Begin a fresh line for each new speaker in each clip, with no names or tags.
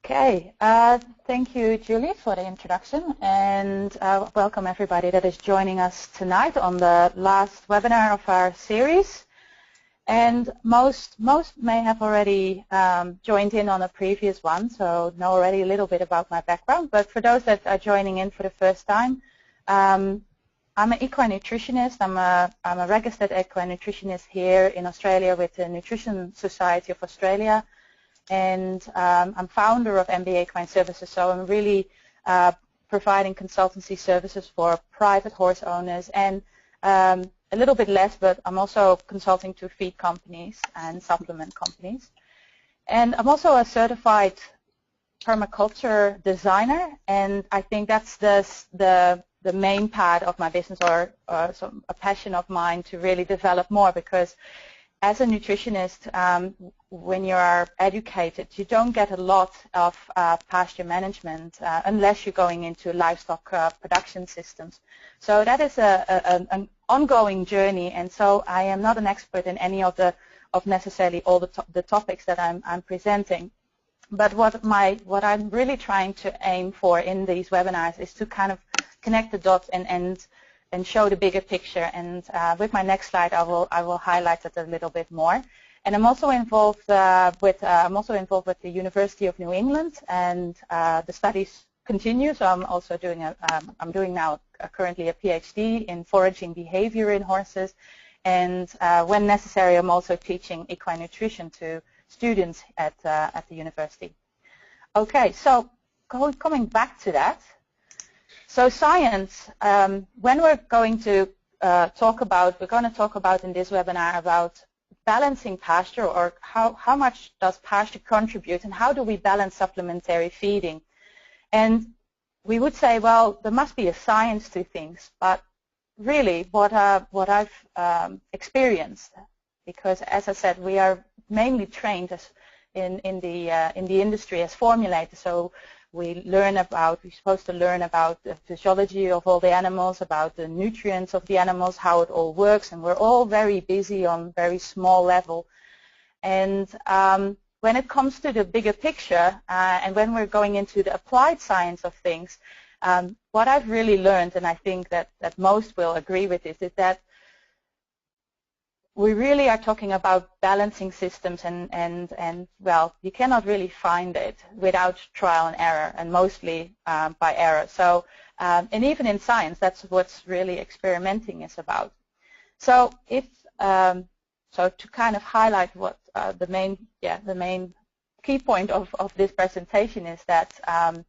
Okay, thank you, Julie, for the introduction, and welcome everybody that is joining us tonight on the last webinar of our series. And most may have already joined in on a previous one, so know already a little bit about my background. But for those that are joining in for the first time, I'm an equine nutritionist. I'm a registered equine nutritionist here in Australia with the Nutrition Society of Australia. And I'm founder of MBA Equine Services, so I'm really providing consultancy services for private horse owners and a little bit less, but I'm also consulting to feed companies and supplement companies. And I'm also a certified permaculture designer, and I think that's the main part of my business, or a passion of mine to really develop more, because as a nutritionist, when you are educated, you don't get a lot of pasture management unless you're going into livestock production systems. So that is an ongoing journey, and so I am not an expert in any of necessarily all the topics that I'm presenting. But what I'm really trying to aim for in these webinars is to kind of connect the dots and show the bigger picture. And with my next slide, I will highlight it a little bit more. And I'm also involved with the University of New England, and the studies continue. So I'm also doing I'm doing now currently a PhD in foraging behavior in horses, and when necessary, I'm also teaching equine nutrition to students at the university. Okay, so coming back to that. So science, when we're going to talk about in this webinar about balancing pasture, or how much does pasture contribute, and how do we balance supplementary feeding. And we would say, well, there must be a science to things, but really what I've experienced, because as I said, we are mainly trained as in the industry as formulators. So we're supposed to learn about the physiology of all the animals, about the nutrients of the animals, how it all works, and we're all very busy on very small level. And when it comes to the bigger picture, and when we're going into the applied science of things, what I've really learned, and I think that most will agree with this, is that we really are talking about balancing systems, and well, you cannot really find it without trial and error, and mostly by error. So, and even in science, that's what's really experimenting is about. So, so to kind of highlight what the main key point of this presentation is that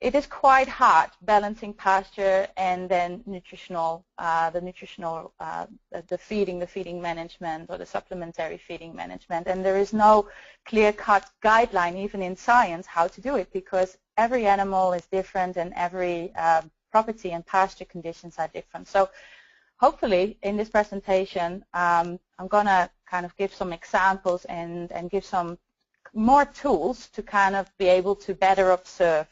it is quite hard balancing pasture and then the feeding management, or the supplementary feeding management. And there is no clear-cut guideline, even in science, how to do it, because every animal is different and every property and pasture conditions are different. So hopefully in this presentation, I'm going to kind of give some examples and give some more tools to kind of be able to better observe.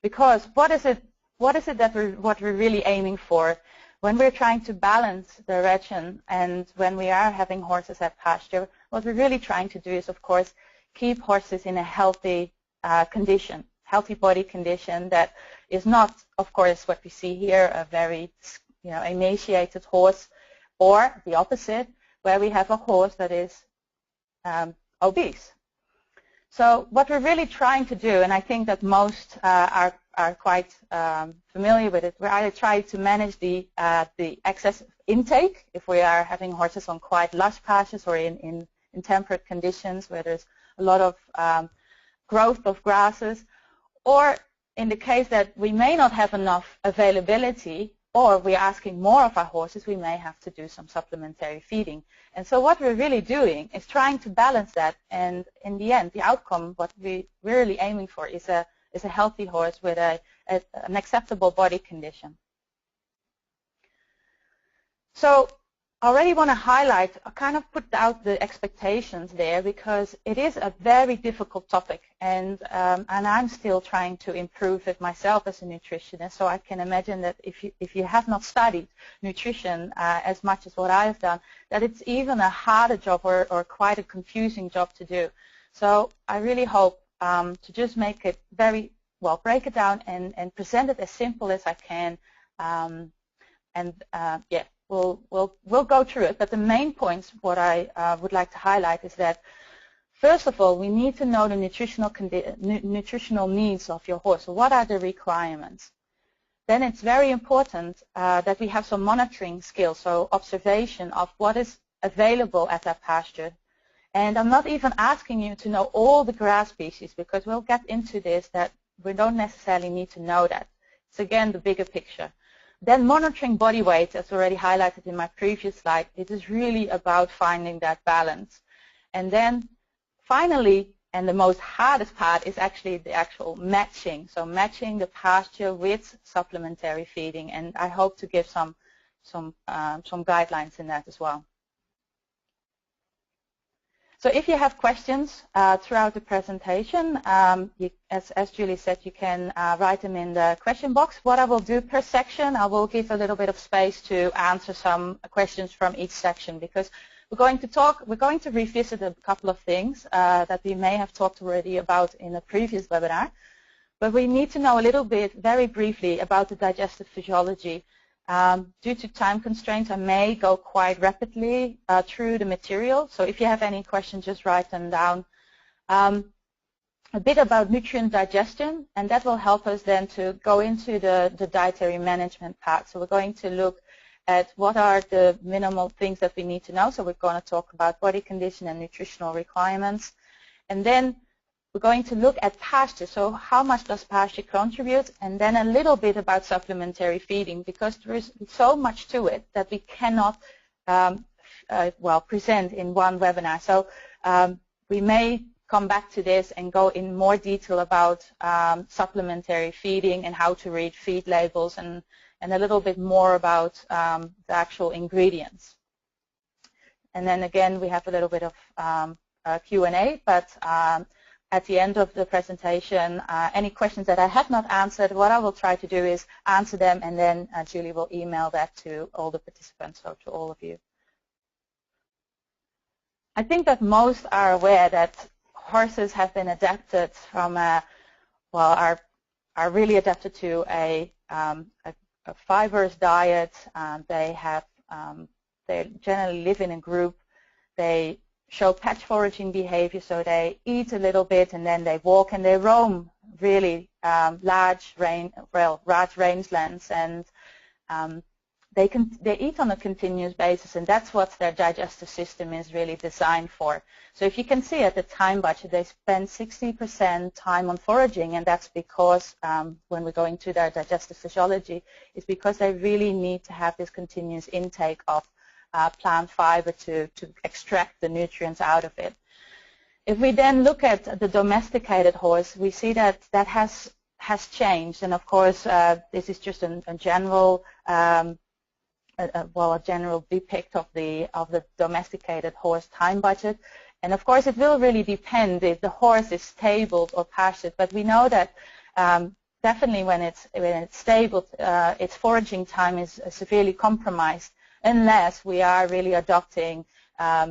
Because what is it that we're really aiming for when we're trying to balance the ration, and when we are having horses at pasture? What we're really trying to do is, of course, keep horses in a healthy condition, healthy body condition that is not, of course, what we see here, a very emaciated horse, or the opposite, where we have a horse that is obese. So what we're really trying to do, and I think that most are quite familiar with it, we're either trying to manage the excess intake if we are having horses on quite lush pastures, or in temperate conditions where there's a lot of growth of grasses, or in the case that we may not have enough availability, or we're asking more of our horses, we may have to do some supplementary feeding. And so what we're really doing is trying to balance that, and in the end, the outcome, what we're really aiming for is a healthy horse with an acceptable body condition. So I already want to highlight, I kind of put out the expectations there because it is a very difficult topic, and I'm still trying to improve it myself as a nutritionist. So I can imagine that if you have not studied nutrition as much as what I have done, that it's even a harder job or quite a confusing job to do. So I really hope to just make it very well, break it down and present it as simple as I can, yeah. We'll go through it, but the main points what I would like to highlight is that first of all we need to know the nutritional needs of your horse. So what are the requirements? Then it's very important that we have some monitoring skills, so observation of what is available at that pasture. And I'm not even asking you to know all the grass species because we'll get into this that we don't necessarily need to know that. It's again the bigger picture. Then monitoring body weight, as already highlighted in my previous slide, it is really about finding that balance. And then finally, and the most hardest part is actually the actual matching. So matching the pasture with supplementary feeding, and I hope to give some guidelines in that as well. So if you have questions throughout the presentation, as Julie said, you can write them in the question box. What I will do per section, I will give a little bit of space to answer some questions from each section because we're going to revisit a couple of things that we may have talked already about in a previous webinar. But we need to know a little bit, very briefly, about the digestive physiology. Due to time constraints, I may go quite rapidly through the material. So if you have any questions, just write them down. A bit about nutrient digestion, and that will help us then to go into the dietary management part. So we're going to look at what are the minimal things that we need to know. So we're going to talk about body condition and nutritional requirements. And then we're going to look at pasture. So how much does pasture contribute? And then a little bit about supplementary feeding because there is so much to it that we cannot present in one webinar. So we may come back to this and go in more detail about supplementary feeding and how to read feed labels and a little bit more about the actual ingredients. And then again, we have a little bit of Q&A, but at the end of the presentation, any questions that I have not answered, what I will try to do is answer them, and then Julie will email that to all the participants, so to all of you. I think that most are aware that horses have been adapted from are really adapted to a fibrous diet. They generally live in a group. They show patch foraging behavior, so they eat a little bit and then they walk and they roam really large rangelands, and they eat on a continuous basis, and that's what their digestive system is really designed for. So if you can see at the time budget, they spend 60% time on foraging, and that's because when we go into their digestive physiology, it's because they really need to have this continuous intake of plant fiber to extract the nutrients out of it. If we then look at the domesticated horse, we see that that has changed, and of course this is just a general a general depict of the domesticated horse time budget. And of course it will really depend if the horse is stabled or pastured, but we know that definitely when it's stabled, its foraging time is severely compromised, unless we are really adopting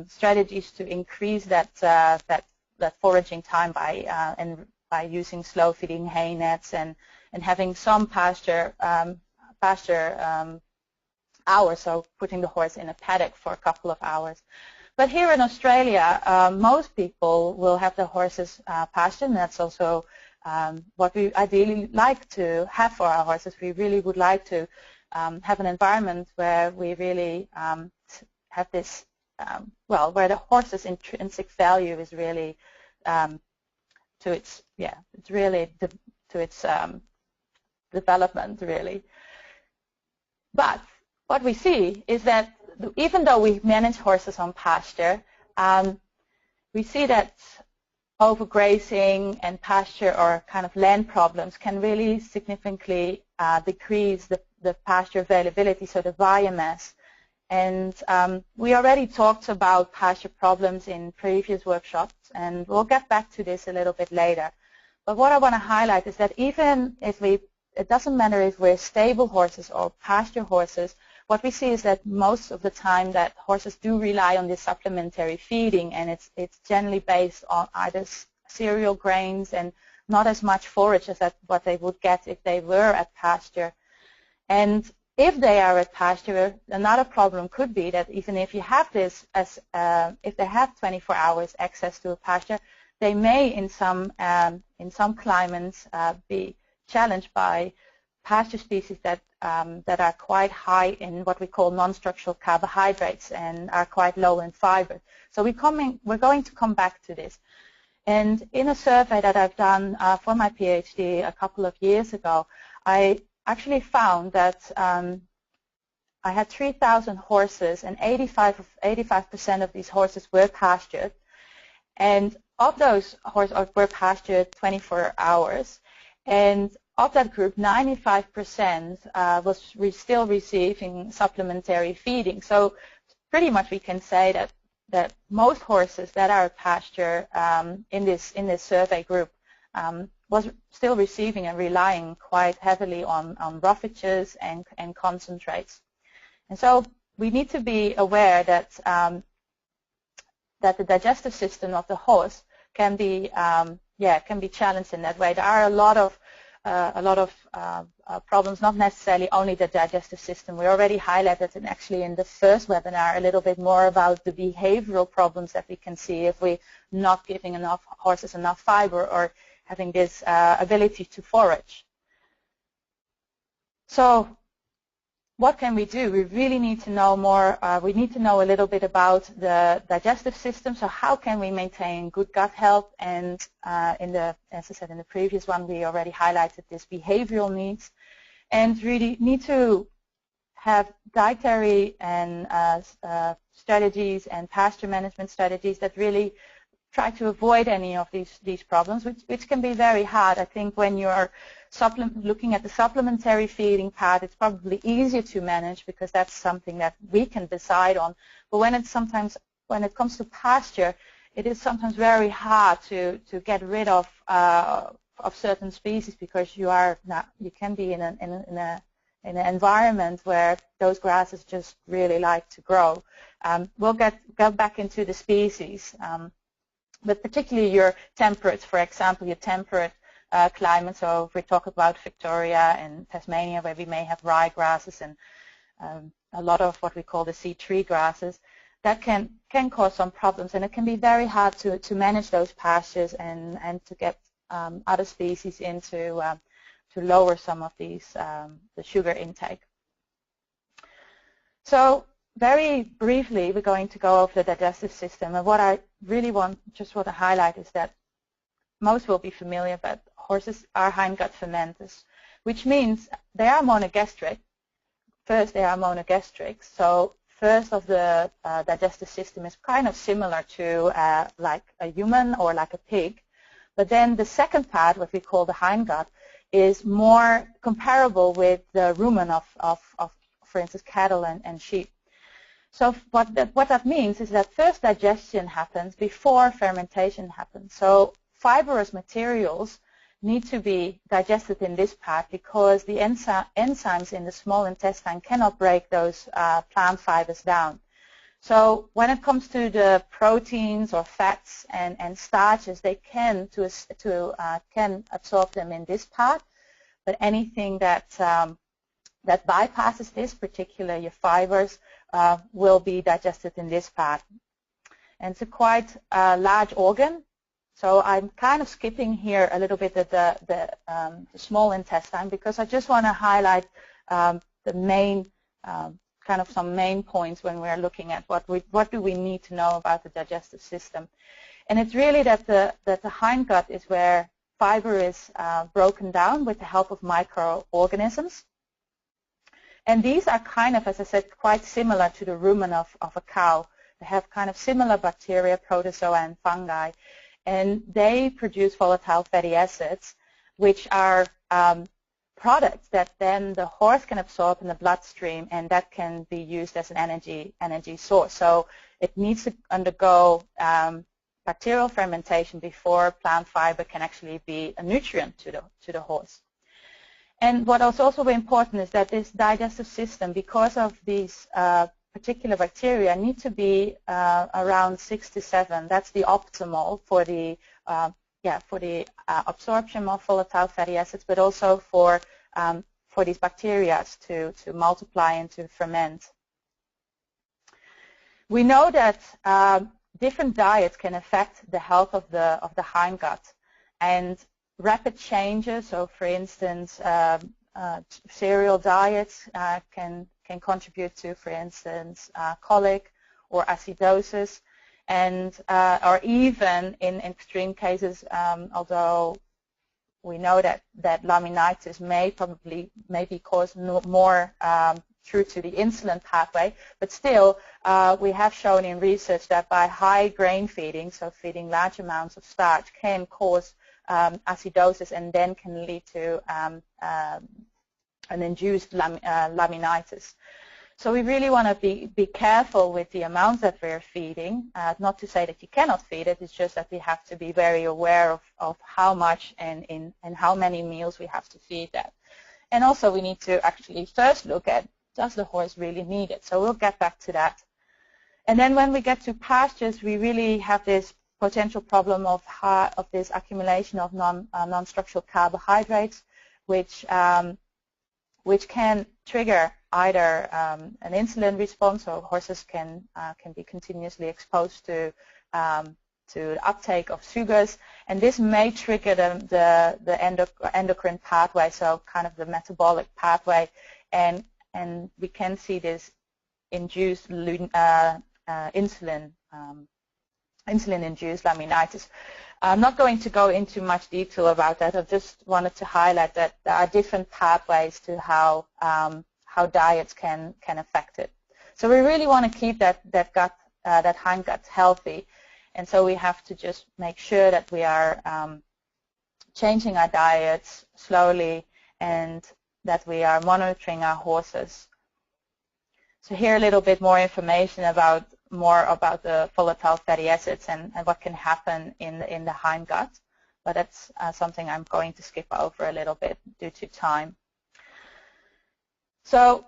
strategies to increase that foraging time by using slow feeding hay nets and having some pasture hours, so putting the horse in a paddock for a couple of hours. But here in Australia, most people will have the horses pastured, and that's also what we ideally like to have for our horses. We really would like to have an environment where we really have this, where the horse's intrinsic value is really to its development, really. But what we see is that even though we manage horses on pasture, we see that overgrazing and pasture or kind of land problems can really significantly decrease the pasture availability, so the biomass. And we already talked about pasture problems in previous workshops, and we'll get back to this a little bit later. But what I want to highlight is that even if it doesn't matter if we're stable horses or pasture horses, what we see is that most of the time that horses do rely on this supplementary feeding, and it's generally based on either cereal grains and not as much forage as what they would get if they were at pasture. And if they are at pasture, another problem could be that even if you have this, if they have 24 hours access to a pasture, they may in some climates be challenged by pasture species that are quite high in what we call non-structural carbohydrates and are quite low in fiber. So we're going to come back to this. And in a survey that I've done for my PhD a couple of years ago, I actually found that I had 3,000 horses, and 85% of these horses were pastured. And of those horses were pastured 24 hours. And of that group, 95% was still receiving supplementary feeding. So pretty much we can say that most horses that are pasture in this survey group was still receiving and relying quite heavily on roughages and concentrates. And so we need to be aware that that the digestive system of the horse can be challenged in that way. There are a lot of problems, not necessarily only the digestive system. We already highlighted, and actually in the first webinar, a little bit more about the behavioral problems that we can see if we're not giving horses enough fiber or having this ability to forage. So what can we do? We really need to know more. We need to know a little bit about the digestive system. So how can we maintain good gut health? And as I said in the previous one, we already highlighted this behavioral needs, and really need to have dietary and strategies and pasture management strategies that really try to avoid any of these problems, which can be very hard. I think when you're looking at the supplementary feeding part, it's probably easier to manage because that's something that we can decide on. But when it comes to pasture, it is sometimes very hard to get rid of certain species because you can be in an environment where those grasses just really like to grow. We'll go back into the species. But particularly your temperate, for example, your temperate climate. So if we talk about Victoria and Tasmania, where we may have rye grasses and a lot of what we call the C3 grasses, that can cause some problems, and it can be very hard to manage those pastures and to get other species in to lower some of these the sugar intake. So very briefly, we're going to go over the digestive system, and what I really just want to highlight is that most will be familiar, but horses are hindgut fermenters, which means they are monogastric. First, they are monogastric, so first of the digestive system is kind of similar to like a human or like a pig, but then the second part, what we call the hindgut, is more comparable with the rumen of for instance, cattle and sheep. So what that means is that first digestion happens before fermentation happens. So fibrous materials need to be digested in this part because the enzymes in the small intestine cannot break those plant fibers down. So when it comes to the proteins or fats and starches, they can absorb them in this part, but anything that bypasses this, particularly your fibers, will be digested in this part. And it's a quite large organ. So I'm kind of skipping here a little bit the small intestine because I just want to highlight the main some main points when we're looking at what do we need to know about the digestive system. And it's really that the hindgut is where fiber is broken down with the help of microorganisms. And these are kind of, as I said, quite similar to the rumen of a cow. They have kind of similar bacteria, protozoa, and fungi. And they produce volatile fatty acids, which are product that then the horse can absorb in the bloodstream, and that can be used as an energy source. So it needs to undergo bacterial fermentation before plant fiber can actually be a nutrient to the horse. And what is also important is that this digestive system, because of these particular bacteria, need to be around 6 to 7. That's the optimal for the absorption of volatile fatty acids, but also for these bacteria to multiply and to ferment. We know that different diets can affect the health of the hindgut, and rapid changes. So, for instance, cereal diets can contribute to, for instance, colic or acidosis. And or even in extreme cases, although we know that laminitis may be caused more through to the insulin pathway, but still we have shown in research that by high grain feeding, so feeding large amounts of starch, can cause acidosis and then can lead to an induced laminitis. So we really want to be careful with the amounts that we're feeding. Not to say that you cannot feed it, it's just that we have to be very aware of how much and how many meals we have to feed that. And also we need to actually first look at, does the horse really need it? So we'll get back to that. And then when we get to pastures, we really have this potential problem of this accumulation of non-structural carbohydrates, which can trigger either an insulin response, or horses can be continuously exposed to uptake of sugars, and this may trigger the endocrine pathway, so kind of the metabolic pathway, and we can see this induced insulin-induced laminitis. I'm not going to go into much detail about that. I just wanted to highlight that there are different pathways to how diets can affect it. So we really want to keep that hindgut healthy, and so we have to just make sure that we are changing our diets slowly and that we are monitoring our horses. So here a little bit more information about the volatile fatty acids and what can happen in the hindgut, but that's something I'm going to skip over a little bit due to time. So,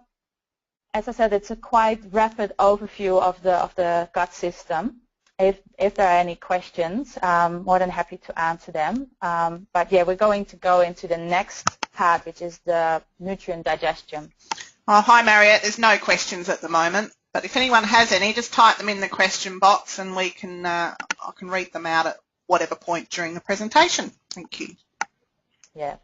as I said, it's a quite rapid overview of the gut system. If there are any questions, I'm more than happy to answer them. But yeah, we're going to go into the next part, which is the nutrient digestion.
Oh, hi Mariette, there's no questions at the moment, but if anyone has any, just type them in the question box and we can I can read them out at whatever point during the presentation. Thank you.
Yeah.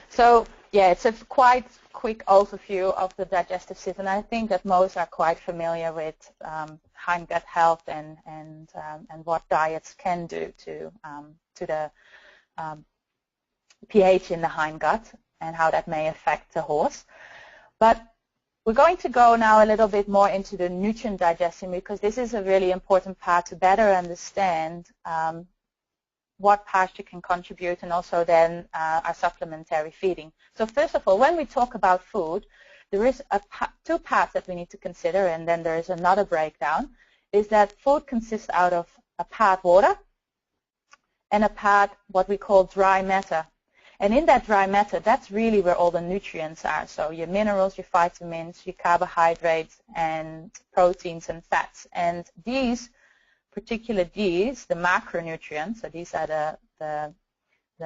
So yeah, it's a quite quick overview of the digestive system. I think that most are quite familiar with hindgut health and what diets can do to the pH in the hindgut and how that may affect the horse. But we're going to go now a little bit more into the nutrient digestion, because this is a really important part to better understand what pasture can contribute, and also then our supplementary feeding. So first of all, when we talk about food, there is two parts that we need to consider, and then there is another breakdown, is that food consists out of a part water and a part what we call dry matter. And in that dry matter, that's really where all the nutrients are. So your minerals, your vitamins, your carbohydrates, and proteins and fats. And these, the macronutrients, so these are the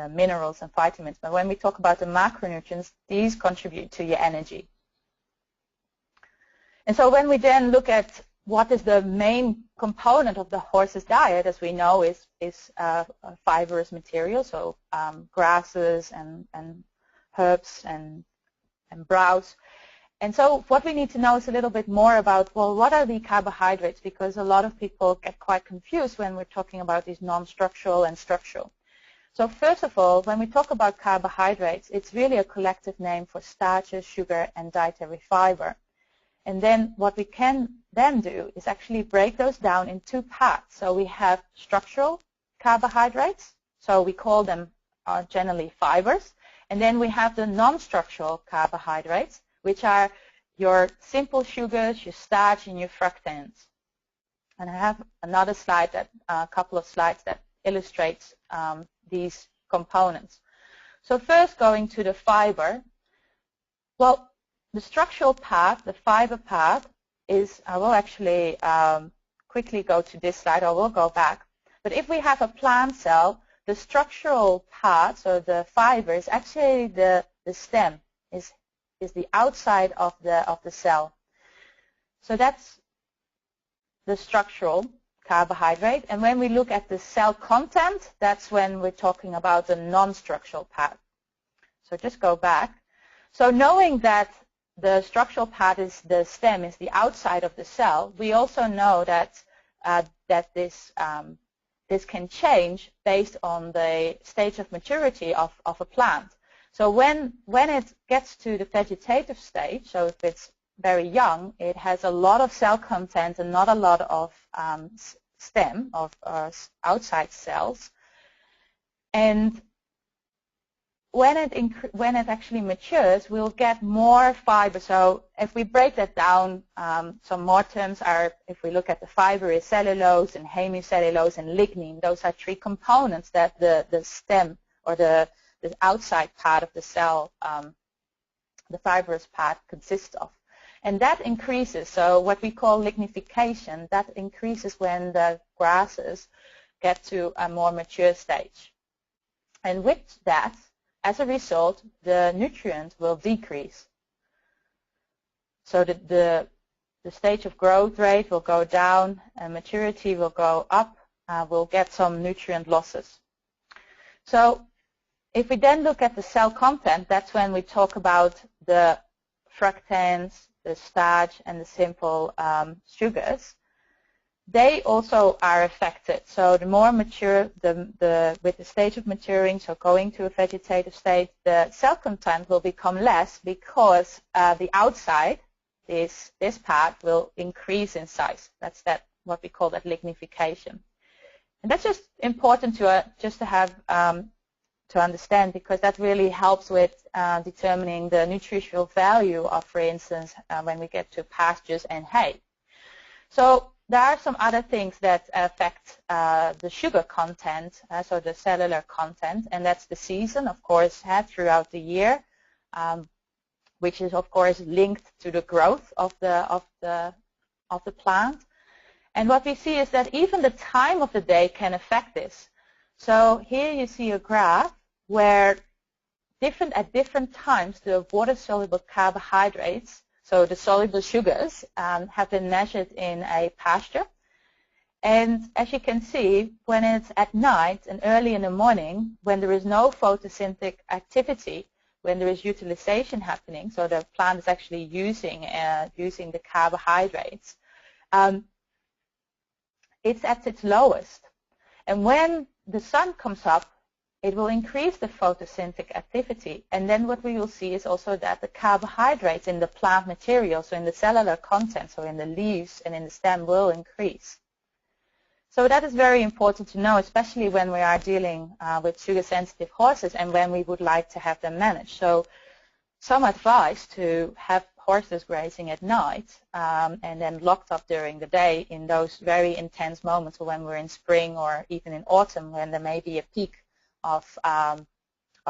minerals and vitamins. But when we talk about the macronutrients, these contribute to your energy. And so when we then look at what is the main component of the horse's diet, as we know, is fibrous material, so grasses and herbs and browse. And so what we need to know is a little bit more about, well, what are the carbohydrates? Because a lot of people get quite confused when we're talking about these non-structural and structural. So first of all, when we talk about carbohydrates, it's really a collective name for starches, sugar, and dietary fiber. And then what we can then do is actually break those down in two parts. So we have structural carbohydrates, so we call them generally fibers, And then we have the non-structural carbohydrates, which are your simple sugars, your starch, and your fructans. And I have another slide, a couple of slides that illustrates these components. So first, going to the fiber. Well, the structural part, the fiber part, is, I will actually quickly go to this slide, or we'll go back. But if we have a plant cell, the structural part, so the fiber, is actually the stem, is the outside of the cell. So that's the structural carbohydrate. And when we look at the cell content, that's when we're talking about the non-structural part. So just go back. So knowing that the structural part is the stem, is the outside of the cell, we also know that this can change based on the stage of maturity of a plant. So when it gets to the vegetative stage, so if it's very young, it has a lot of cell content and not a lot of stem, of outside cells. And when it actually matures, we'll get more fiber. So if we break that down, some more terms are, if we look at the fiber, is cellulose and hemicellulose and lignin. Those are three components that the stem, or the outside part of the cell, the fibrous part, consists of. And that increases, so what we call lignification, that increases when the grasses get to a more mature stage. And with that, as a result, the nutrient will decrease. So the stage of growth rate will go down and maturity will go up. We'll get some nutrient losses. So if we then look at the cell content, that's when we talk about the fructans, the starch, and the simple sugars. They also are affected. So the more mature, with the stage of maturing, so going to a vegetative state, the cell content will become less because the outside, this part, will increase in size. That's what we call that lignification. And that's just important to have to understand, because that really helps with determining the nutritional value of, for instance, when we get to pastures and hay. So there are some other things that affect the sugar content, so the cellular content, and that's the season, of course, throughout the year, which is, of course, linked to the growth of the plant. And what we see is that even the time of the day can affect this. So here you see a graph where at different times the water-soluble carbohydrates, so the soluble sugars, have been measured in a pasture. And as you can see, when it's at night and early in the morning, when there is no photosynthetic activity, when there is utilization happening, so the plant is actually using the carbohydrates, it's at its lowest. And when the sun comes up, it will increase the photosynthetic activity. And then what we will see is also that the carbohydrates in the plant material, so in the cellular content, so in the leaves and in the stem, will increase. So that is very important to know, especially when we are dealing with sugar-sensitive horses and when we would like to have them managed. So some advice to have horses grazing at night and then locked up during the day in those very intense moments, or when we're in spring or even in autumn, when there may be a peak of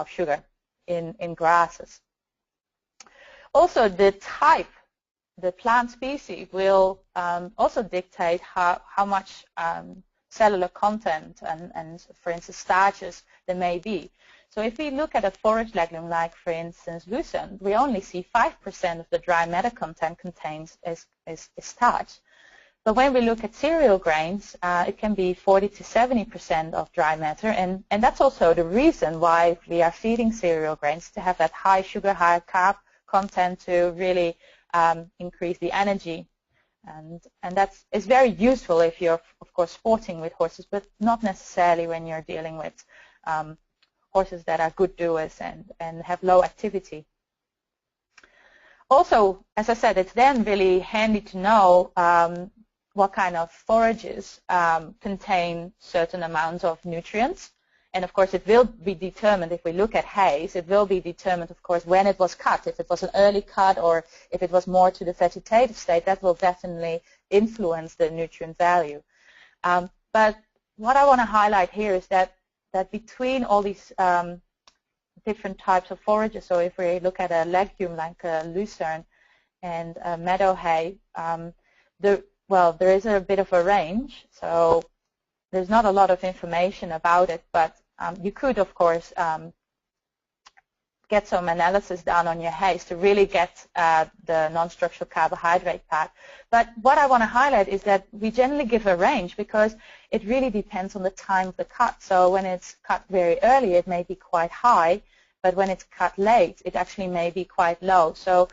sugar in grasses. Also, the type, the plant species, will also dictate how much cellular content and, for instance, starches there may be. So if we look at a forage legume like, for instance, lucerne, we only see 5% of the dry matter content contains is starch. But when we look at cereal grains, it can be 40 to 70% of dry matter, and that's also the reason why we are feeding cereal grains, to have that high sugar, high carb content to really increase the energy. And is very useful if you're, of course, sporting with horses, but not necessarily when you're dealing with horses that are good doers and have low activity. Also, as I said, it's then really handy to know what kind of forages contain certain amounts of nutrients. And of course, it will be determined, if we look at hays, it will be determined, of course, when it was cut. If it was an early cut or if it was more to the vegetative state, that will definitely influence the nutrient value. But what I want to highlight here is that between all these different types of forages, so if we look at a legume like lucerne and meadow hay, there is a bit of a range. So there's not a lot of information about it, but you could, of course, get some analysis done on your hays to really get the non-structural carbohydrate part. But what I want to highlight is that we generally give a range because it really depends on the time of the cut. So when it's cut very early, it may be quite high, but when it's cut late, it actually may be quite low. So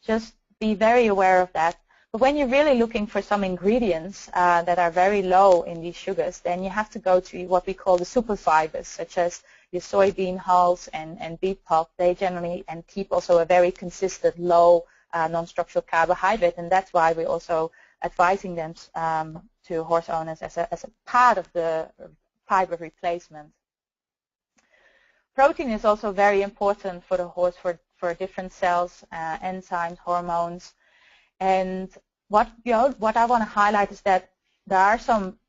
just be very aware of that. But when you're really looking for some ingredients that are very low in these sugars, then you have to go to what we call the super fibers, such as your soybean hulls and beet pulp. They generally and keep also a very consistent low non-structural carbohydrate, and that's why we're also advising them to horse owners as a part of the fiber replacement. Protein is also very important for the horse for different cells, enzymes, hormones. And what I want to highlight is that there are some,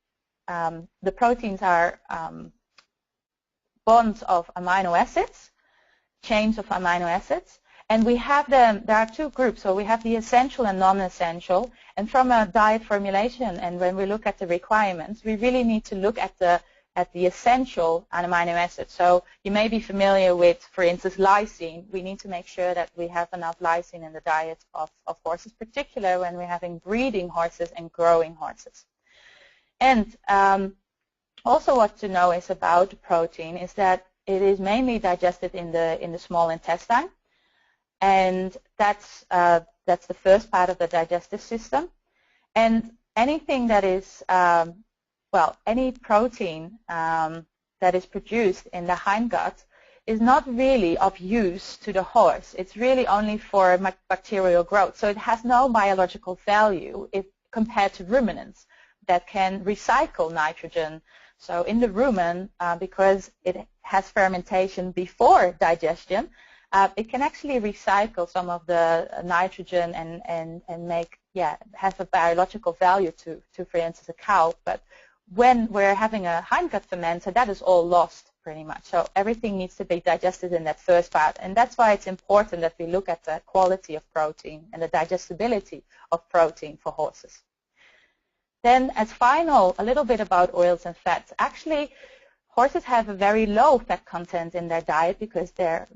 the proteins are bonds of amino acids, chains of amino acids, and we have them, there are two groups, so we have the essential and non-essential, and from a diet formulation and when we look at the requirements, we really need to look at the essential amino acids. So you may be familiar with, for instance, lysine. We need to make sure that we have enough lysine in the diet of horses, particularly when we're having breeding horses and growing horses. And also what to know is about protein is that it is mainly digested in the small intestine, and that's the first part of the digestive system. And anything that is any protein that is produced in the hindgut is not really of use to the horse. It's really only for bacterial growth. So it has no biological value if compared to ruminants that can recycle nitrogen. So in the rumen, because it has fermentation before digestion, it can actually recycle some of the nitrogen and make, have a biological value to for instance, a cow. But when we're having a hindgut fermenter, that is all lost pretty much. So everything needs to be digested in that first part. And that's why it's important that we look at the quality of protein and the digestibility of protein for horses. Then as final, a little bit about oils and fats. Actually, horses have a very low fat content in their diet because their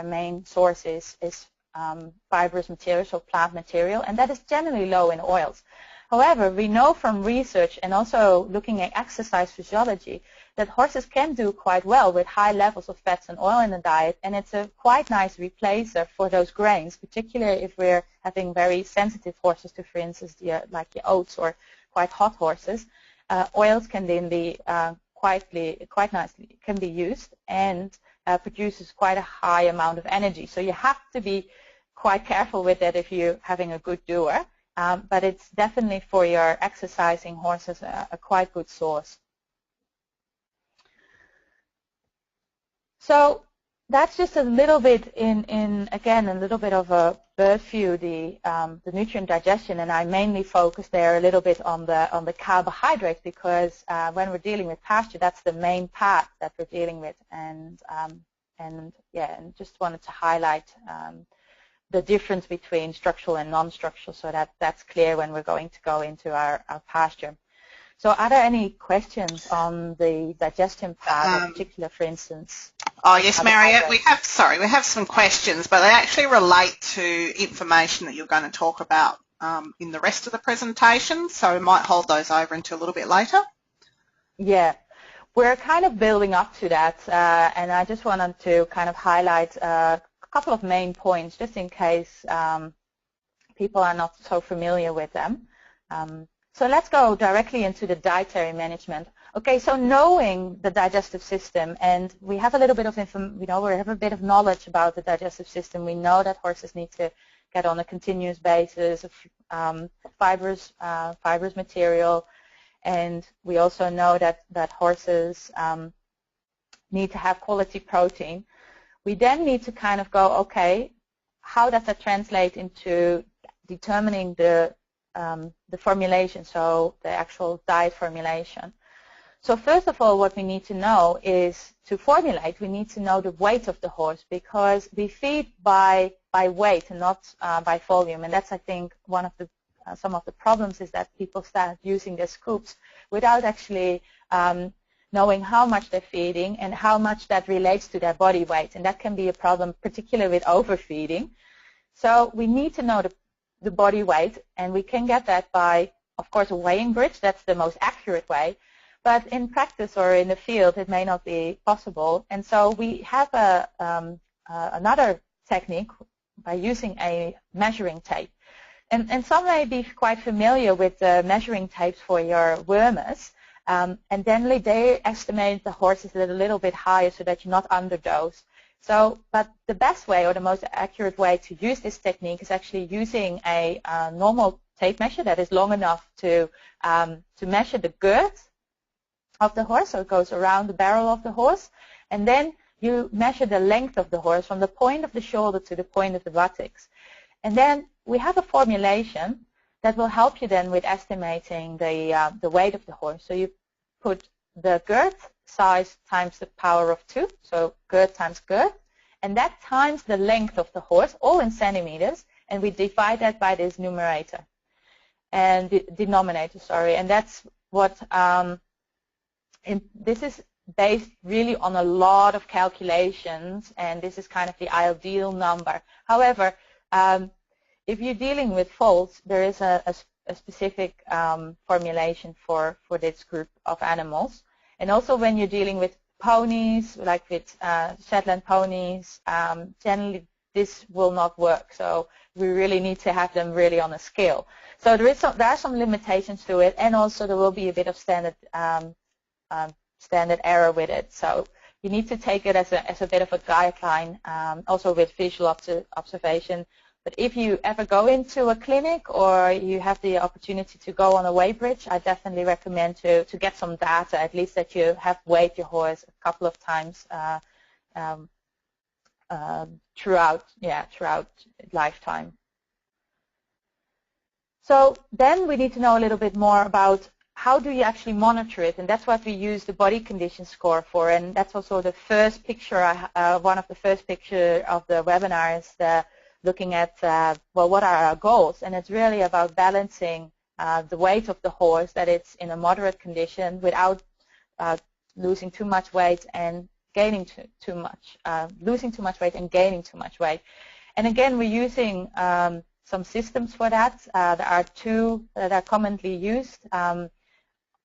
main source is fibrous material, so plant material, and that is generally low in oils. However, we know from research and also looking at exercise physiology that horses can do quite well with high levels of fats and oil in the diet, and it's a quite nice replacer for those grains, particularly if we're having very sensitive horses to, for instance, like the oats or quite hot horses. Oils can then be quite nicely can be used and produces quite a high amount of energy. So you have to be quite careful with that if you're having a good doer. But it's definitely for your exercising horses a quite good source. So that's just a little bit again, a little bit of a bird view, the nutrient digestion, and I mainly focus there a little bit on the carbohydrates because when we're dealing with pasture, that's the main part that we're dealing with, and just wanted to highlight the difference between structural and non-structural, so that's clear when we're going to go into our pasture. So are there any questions on the digestion part in particular, for instance?
Oh yes, Mariette, we have some questions, but they actually relate to information that you're going to talk about in the rest of the presentation, so we might hold those over until a little bit later.
Yeah, we're kind of building up to that, and I just wanted to kind of highlight a couple of main points just in case people are not so familiar with them. So let's go directly into the dietary management. Okay, so knowing the digestive system, and we have a little bit of we have a bit of knowledge about the digestive system. We know that horses need to get on a continuous basis of fibrous material, and we also know that horses need to have quality protein. We then need to kind of go, okay, how does that translate into determining the formulation, so the actual diet formulation. So first of all, what we need to know is, to formulate, we need to know the weight of the horse, because we feed by weight and not by volume. And that's, I think, one of the some of the problems, is that people start using their scoops without actually knowing how much they're feeding and how much that relates to their body weight. And that can be a problem, particularly with overfeeding. So we need to know the body weight, and we can get that by, of course, a weighing bridge. That's the most accurate way. But in practice or in the field, it may not be possible. And so we have another technique by using a measuring tape. And some may be quite familiar with the measuring tapes for your wormers. And then they estimate the horses a little bit higher so that you're not underdose. So, but the best way, or the most accurate way to use this technique, is actually using a normal tape measure that is long enough to measure the girth of the horse, so it goes around the barrel of the horse, and then you measure the length of the horse from the point of the shoulder to the point of the buttocks. And then we have a formulation that will help you then with estimating the weight of the horse. So you put the girth size times the power of 2, so girth times girth, and that times the length of the horse, all in centimeters, and we divide that by this numerator and the denominator, sorry, and that's what this is based really on a lot of calculations, and this is kind of the ideal number. However, if you're dealing with foals, there is a specific formulation for this group of animals. And also when you're dealing with ponies, like with Shetland ponies, generally this will not work. So we really need to have them really on a scale. So there are some limitations to it, and also there will be a bit of standard error with it. So you need to take it as a bit of a guideline, also with visual observation. But if you ever go into a clinic or you have the opportunity to go on a weight bridge, I definitely recommend to get some data, at least that you have weighed your horse a couple of times throughout lifetime. So then we need to know a little bit more about how do you actually monitor it, and that's what we use the body condition score for. And that's also the first picture, one of the first picture of the webinar is looking at, well, what are our goals? And it's really about balancing the weight of the horse, that it's in a moderate condition without losing too much weight and gaining too much, losing too much weight and gaining too much weight. And again, we're using some systems for that. There are two that are commonly used.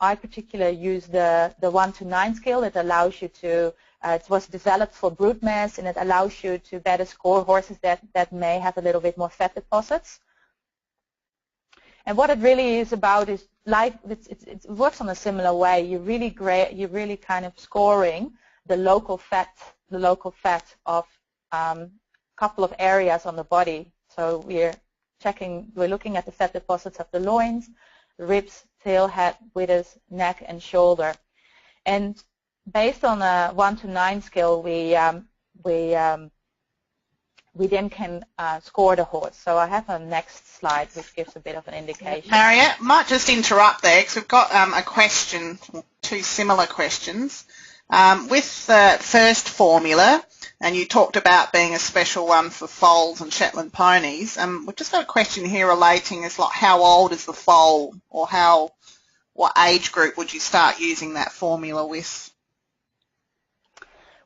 I particularly use the 1 to 9 scale that allows you to, it was developed for brood mares, and it allows you to better score horses that may have a little bit more fat deposits. And what it really is about is, like, it works on a similar way. You're really kind of scoring the local fat of a couple of areas on the body. So we're looking at the fat deposits of the loins, the ribs, tail, head, withers, neck, and shoulder. And based on a 1 to 9 scale, we then can score the horse. So I have a next slide which gives a bit of an indication.
Mariette, might just interrupt there because we've got a question, two similar questions. With the first formula, and you talked about being a special one for foals and Shetland ponies, we've just got a question here relating as like how old is the foal, or what age group would you start using that formula with?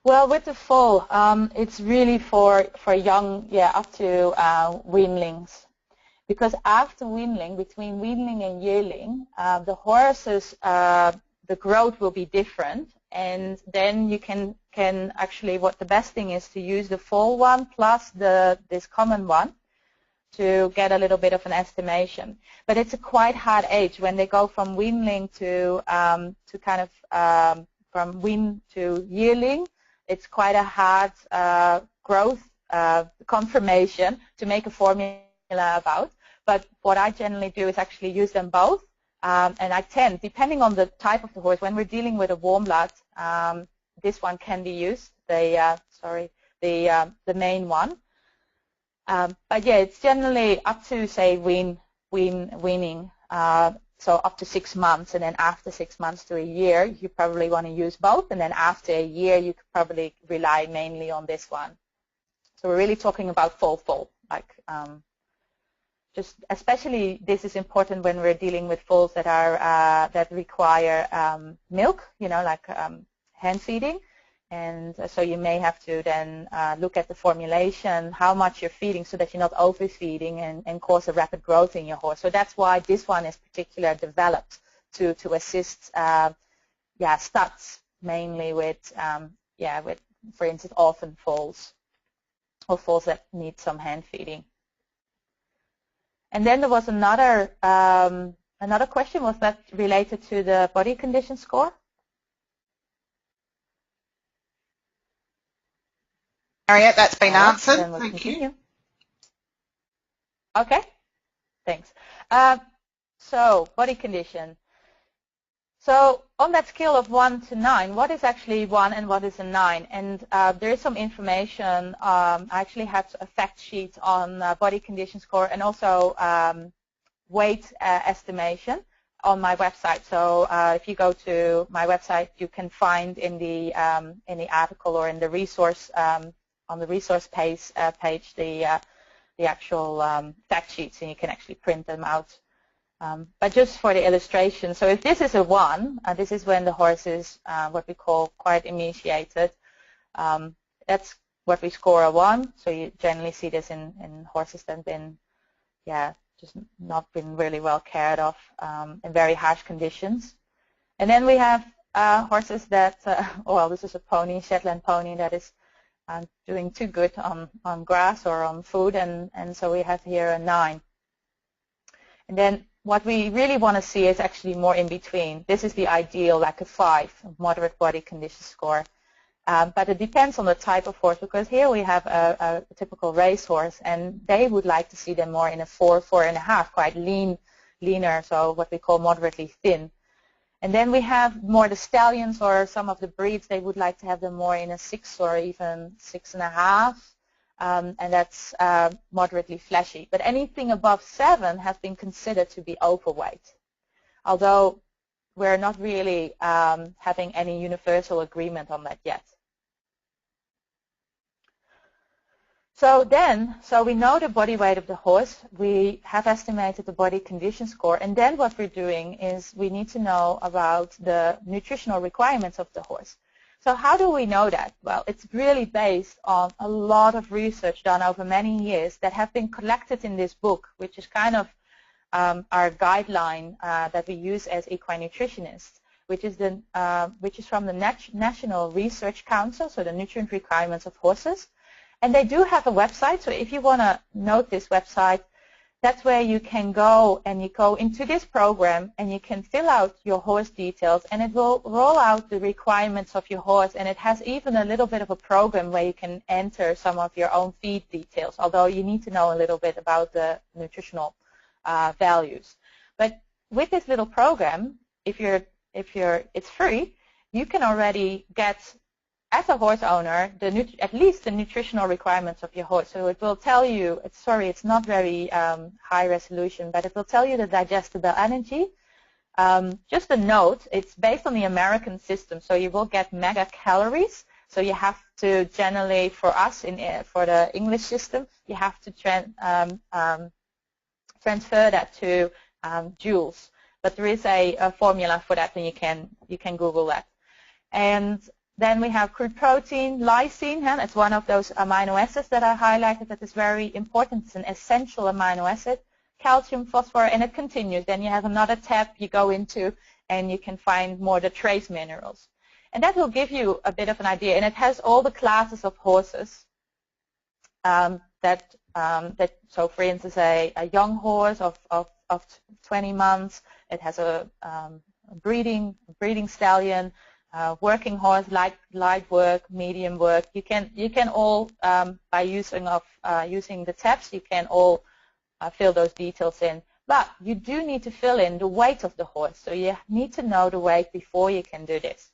Well, with the foal, it's really for young, up to weanlings. Because after weanling, between weanling and yearling, the horses, the growth will be different. And then you can actually, what the best thing is to use the foal one plus this common one to get a little bit of an estimation. But it's a quite hard age when they go from weanling to from wean to yearling. It's quite a hard growth confirmation to make a formula about. But what I generally do is actually use them both. And I tend, depending on the type of the horse, when we're dealing with a warm blood, this one can be used. The main one. But yeah, it's generally up to say weaning. So up to 6 months, and then after 6 months to a year, you probably want to use both, and then after a year, you could probably rely mainly on this one. So we're really talking about foal, like just especially this is important when we're dealing with foals that are that require milk, you know, like hand feeding. And so you may have to then look at the formulation, how much you're feeding, so that you're not overfeeding and cause a rapid growth in your horse. So that's why this one is particularly developed to assist, studs mainly with, with, for instance, orphan foals or foals that need some hand feeding. And then there was another question. Was that related to the body condition score?
Mariette, that's been answered. Then we'll continue.
Okay, thanks. So body condition. So on that scale of 1 to 9, what is actually 1 and what is a 9? And there is some information. I actually have a fact sheet on body condition score and also weight estimation on my website. So if you go to my website, you can find in the article or in the resource on the resource page the actual fact sheets, and you can actually print them out. But just for the illustration, so if this is a 1, this is when the horse is what we call quite emaciated. That's what we score a 1. So you generally see this in horses that have been, just not been really well cared of in very harsh conditions. And then we have horses that, well, this is a pony, Shetland pony, that is doing too good on grass or on food, and so we have here a 9. And then what we really want to see is actually more in between. This is the ideal, like a 5, moderate body condition score. But it depends on the type of horse, because here we have a typical racehorse, and they would like to see them more in a 4, 4.5, quite leaner, so what we call moderately thin. And then we have more the stallions or some of the breeds, they would like to have them more in a 6 or even 6.5, and that's moderately fleshy. But anything above 7 has been considered to be overweight, although we're not really having any universal agreement on that yet. So we know the body weight of the horse, we have estimated the body condition score, and then what we're doing is we need to know about the nutritional requirements of the horse. So how do we know that? Well, it's really based on a lot of research done over many years that have been collected in this book, which is kind of our guideline that we use as equine nutritionists, which is from the National Research Council, so the nutrient requirements of horses. And they do have a website, so if you want to note this website, that's where you can go and you go into this program and you can fill out your horse details, and it will roll out the requirements of your horse, and it has even a little bit of a program where you can enter some of your own feed details, although you need to know a little bit about the nutritional values. But with this little program, it's free, you can already get, as a horse owner, at least the nutritional requirements of your horse. So it will tell you, it's not very high resolution, but it will tell you the digestible energy. Just a note, it's based on the American system, so you will get megacalories. So you have to generally, for us, for the English system, you have to transfer that to joules. But there is a formula for that, and you can Google that. And then we have crude protein, lysine, and it's one of those amino acids that I highlighted that is very important. It's an essential amino acid. Calcium, phosphorus, and it continues. Then you have another tab you go into, and you can find more the trace minerals. And that will give you a bit of an idea. And it has all the classes of horses so for instance, a young horse of 20 months, it has a breeding stallion, working horse, light work, medium work. You can all by using the tabs, you can all fill those details in. But you do need to fill in the weight of the horse, so you need to know the weight before you can do this.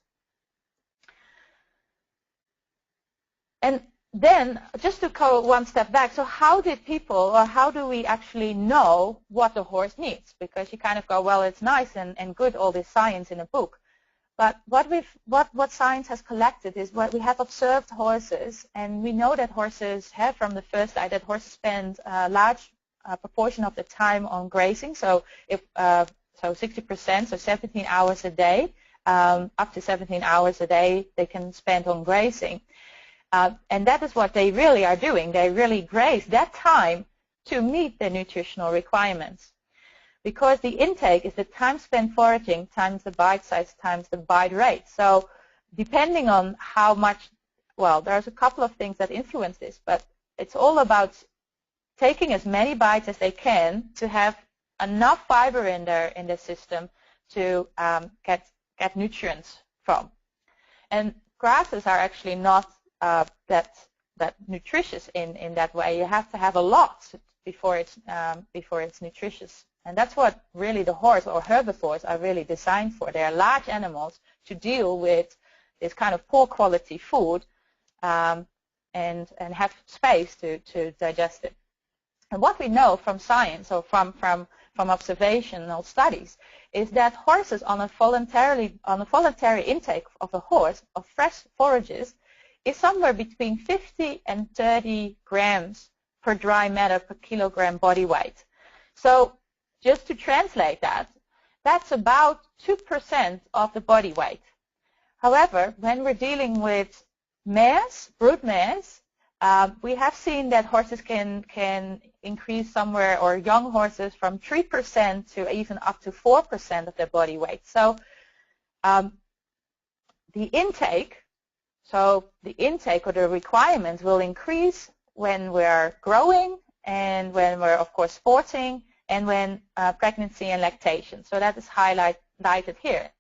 And then, just to go one step back, so how did people, or how do we actually know what the horse needs? Because you kind of go, well, it's nice and good, all this science in a book. But what science has collected is what we have observed horses, and we know that horses have, from the first eye, that horses spend a large proportion of the time on grazing. So if 60%, so 17 hours a day, up to 17 hours a day, they can spend on grazing. And that is what they really are doing. They really graze that time to meet their nutritional requirements. Because the intake is the time spent foraging times the bite size times the bite rate. So depending on how much, well, there's a couple of things that influence this, but it's all about taking as many bites as they can to have enough fiber in their system to get nutrients from. And grasses are actually not that nutritious in that way. You have to have a lot before it's nutritious, and that's what really the horse or herbivores are really designed for. They are large animals to deal with this kind of poor quality food and have space to digest it. And what we know from science or from observational studies is that horses on a voluntary intake of a horse of fresh forages is somewhere between 50 and 30 grams per dry matter per kilogram body weight. So just to translate that, that's about 2% of the body weight. However, when we're dealing with mares, brood mares, we have seen that horses can increase somewhere, or young horses, from 3% to even up to 4% of their body weight. So the intake or the requirements will increase when we're growing and when we're, of course, sporting and when pregnancy and lactation. So that is highlighted here.